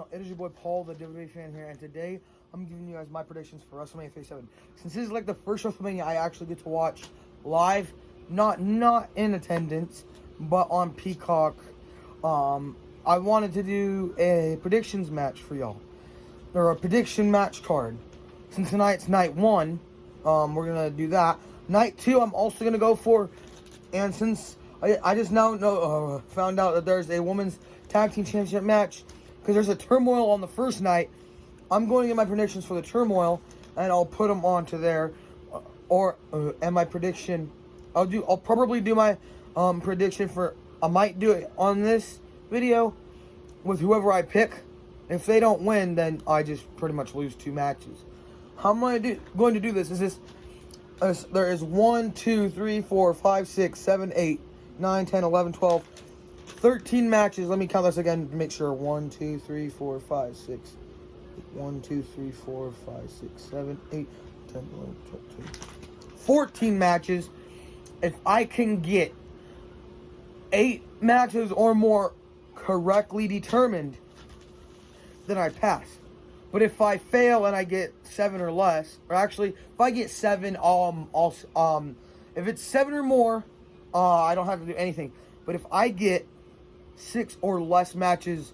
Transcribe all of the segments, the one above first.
It is your boy Paul, the WWE fan here, and today I'm giving you guys my predictions for WrestleMania 37. Since this is like the first WrestleMania I actually get to watch live, not in attendance, but on Peacock, I wanted to do a predictions match for y'all, or a prediction match card. Since tonight's night 1, we're gonna do that. Night 2, I'm also gonna go for, and since I just now found out that there's a women's tag team championship match, because there's a turmoil on the first night, I'm going to get my predictions for the turmoil, and I'll put them onto there, and my prediction, I'll probably do my prediction for, I might do it on this video with whoever I pick. If they don't win, then I just pretty much lose 2 matches. How am I going to do this? There is 1, 2, 3, 4, 5, 6, 7, 8, 9, 10, 11, 12, 13 matches. Let me count this again to make sure. 1, 2, 3, 4, 5, 6. 1, 2, 3, 4, 5, 6, 7, 8, 10, 11, 12, 13. 14 matches. If I can get 8 matches or more correctly determined, then I pass. But if I fail and I get 7 or less, or actually, if I get 7, if it's 7 or more, I don't have to do anything. But if I get 6 or less matches,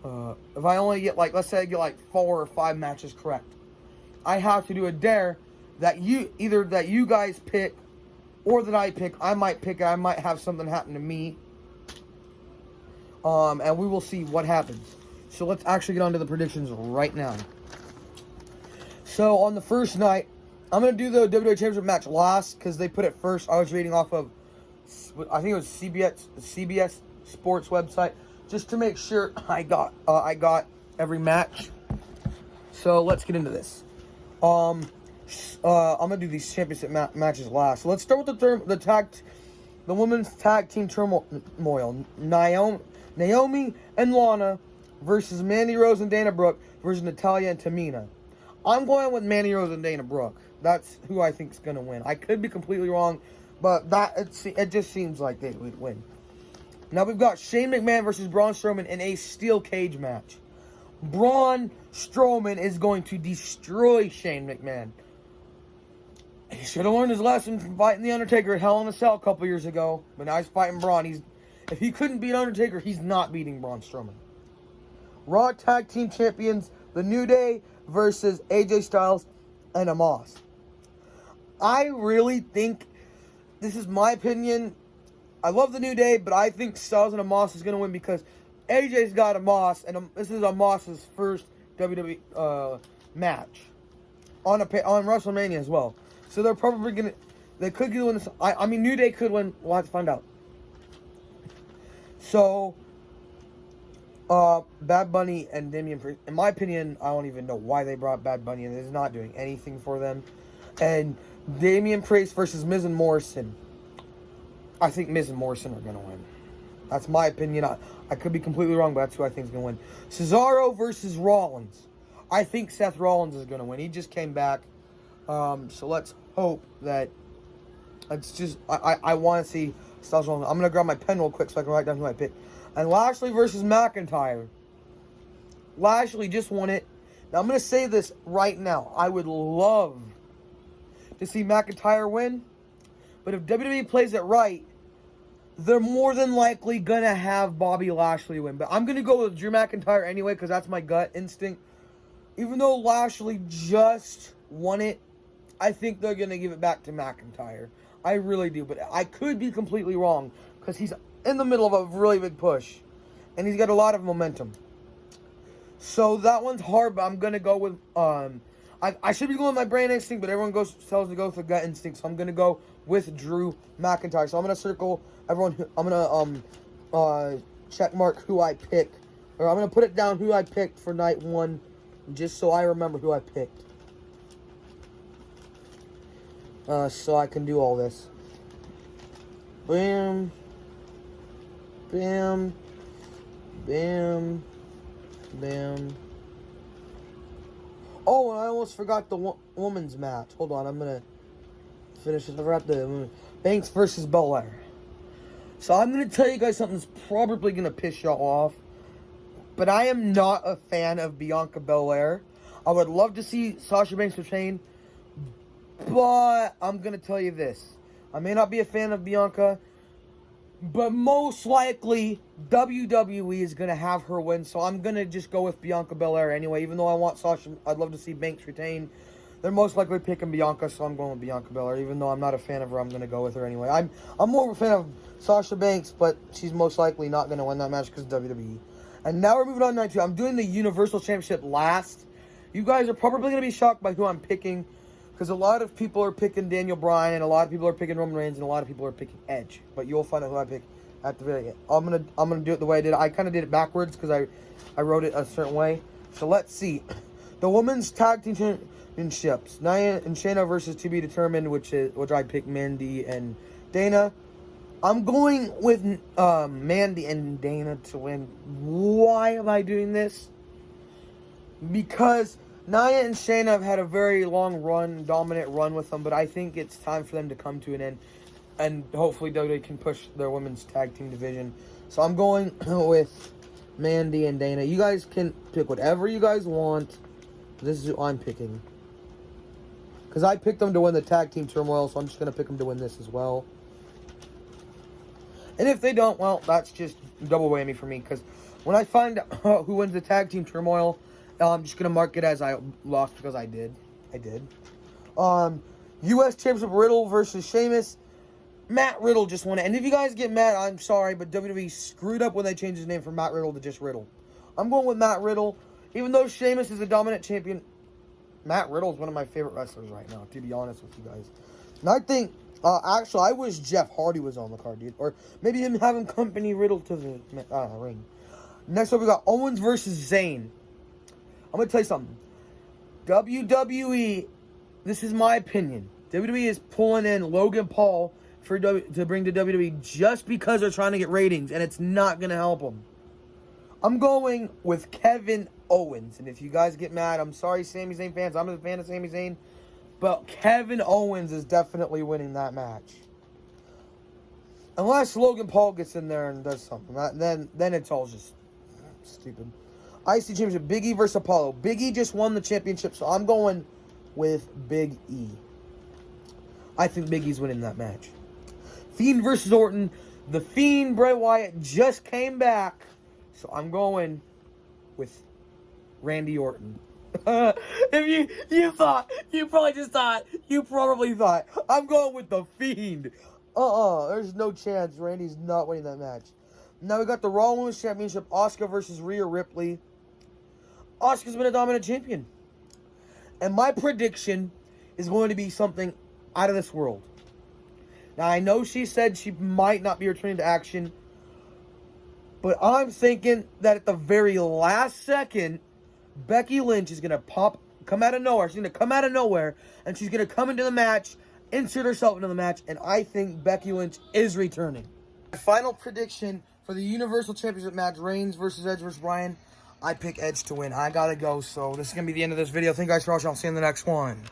if I only get let's say I get 4 or 5 matches correct, I have to do a dare that either you guys pick or that I pick. I might have something happen to me, and we will see what happens. So let's actually get on to the predictions right now. So on the first night, I'm going to do the WWE Championship match last because they put it first. I was reading off of, I think it was CBS Sports website, just to make sure I got every match. So let's get into this. I'm going to do these championship matches last. So let's start with the women's tag team turmoil. Naomi and Lana versus Mandy Rose and Dana Brooke versus Natalya and Tamina. I'm going with Mandy Rose and Dana Brooke. That's who I think is going to win. I could be completely wrong, but it just seems like they would win. Now we've got Shane McMahon versus Braun Strowman in a steel cage match. Braun Strowman is going to destroy Shane McMahon. He should have learned his lesson from fighting The Undertaker at Hell in a Cell a couple years ago, but now he's fighting Braun. If he couldn't beat Undertaker, he's not beating Braun Strowman. Raw Tag Team Champions, The New Day versus AJ Styles and Omos. I really think, this is my opinion, I love The New Day, but I think Styles and Omos is going to win because AJ's got Omos, and this is Omos's first WWE match on WrestleMania as well. So they're probably going to, they could win this. I mean, New Day could win. We'll have to find out. So, Bad Bunny and Damian Priest, in my opinion, I don't even know why they brought Bad Bunny, and it's not doing anything for them. And Damian Priest versus Miz and Morrison. I think Miz and Morrison are going to win. That's my opinion. I could be completely wrong, but that's who I think is going to win. Cesaro versus Rollins. I think Seth Rollins is going to win. He just came back. So let's hope that it's just, I want to see Styles Rollins. I'm going to grab my pen real quick so I can write down who I picked. And Lashley versus McIntyre. Lashley just won it. Now, I'm going to say this right now. I would love to see McIntyre win. But if WWE plays it right, they're more than likely going to have Bobby Lashley win. But I'm going to go with Drew McIntyre anyway because that's my gut instinct. Even though Lashley just won it, I think they're going to give it back to McIntyre. I really do. But I could be completely wrong because he's in the middle of a really big push, and he's got a lot of momentum. So that one's hard, but I'm gonna go with I should be going with my brain instinct, but everyone tells to go with the gut instinct, so I'm gonna go with Drew McIntyre. So I'm gonna circle everyone. I'm gonna check mark who I pick, or I'm gonna put it down who I picked for night 1, just so I remember who I picked. So I can do all this. Bam. Bam, bam, bam. Oh, and I almost forgot the women's match. Hold on, I'm going to finish it. I forgot the Banks versus Belair. So I'm going to tell you guys something that's probably going to piss y'all off. but I am not a fan of Bianca Belair. I would love to see Sasha Banks retain, but I'm going to tell you this. I may not be a fan of Bianca, but most likely WWE is going to have her win, so I'm going to just go with Bianca Belair anyway. Even though I want Sasha, I'd love to see Banks retain. They're most likely picking Bianca, so I'm going with Bianca Belair. Even though I'm not a fan of her, I'm going to go with her anyway. I'm more of a fan of Sasha Banks, but she's most likely not going to win that match because of WWE. And now we're moving on to night 2. I'm doing the Universal Championship last. You guys are probably going to be shocked by who I'm picking, because a lot of people are picking Daniel Bryan, and a lot of people are picking Roman Reigns, and a lot of people are picking Edge. But you'll find out who I pick at the very end. I'm gonna do it the way I did it. I kind of did it backwards because I wrote it a certain way. So let's see. The women's tag team championships: Nia and Shayna versus to be determined, which I picked Mandy and Dana. I'm going with Mandy and Dana to win. Why am I doing this? Because Nia and Shayna have had a very long run, dominant run with them, but I think it's time for them to come to an end, and hopefully WWE can push their women's tag team division. So I'm going with Mandy and Dana. You guys can pick whatever you guys want. This is who I'm picking, because I picked them to win the tag team turmoil, so I'm just going to pick them to win this as well. And if they don't, well, that's just double whammy for me, because when I find out who wins the tag team turmoil, I'm just going to mark it as I lost because I did. U.S. Championship Riddle versus Sheamus. Matt Riddle just won it. And if you guys get mad, I'm sorry, but WWE screwed up when they changed his name from Matt Riddle to just Riddle. I'm going with Matt Riddle. Even though Sheamus is a dominant champion, Matt Riddle is one of my favorite wrestlers right now, to be honest with you guys. And I think, actually, I wish Jeff Hardy was on the card, dude. Or maybe him having company Riddle to the ring. Next up, we got Owens versus Zayn. I'm going to tell you something. WWE, this is my opinion. WWE is pulling in Logan Paul to bring to WWE just because they're trying to get ratings, and it's not going to help them. I'm going with Kevin Owens. And if you guys get mad, I'm sorry, Sami Zayn fans. I'm a fan of Sami Zayn. But Kevin Owens is definitely winning that match. Unless Logan Paul gets in there and does something. Then it's all just stupid. IC Championship, Big E versus Apollo. Big E just won the championship, so I'm going with Big E. I think Big E's winning that match. Fiend versus Orton. The Fiend, Bray Wyatt, just came back, so I'm going with Randy Orton. If you probably thought, I'm going with the Fiend. There's no chance Randy's not winning that match. Now we got the Raw Women's Championship, Asuka versus Rhea Ripley. Asuka's been a dominant champion. And my prediction is going to be something out of this world. Now, I know she said she might not be returning to action, but I'm thinking that at the very last second, Becky Lynch is going to come out of nowhere. She's going to come out of nowhere, and she's going to come into the match, insert herself into the match, and I think Becky Lynch is returning. My final prediction for the Universal Championship match, Reigns versus Edge versus Bryan, I pick Edge to win. I gotta go, so this is going to be the end of this video. Thank you guys for watching. I'll see you in the next one.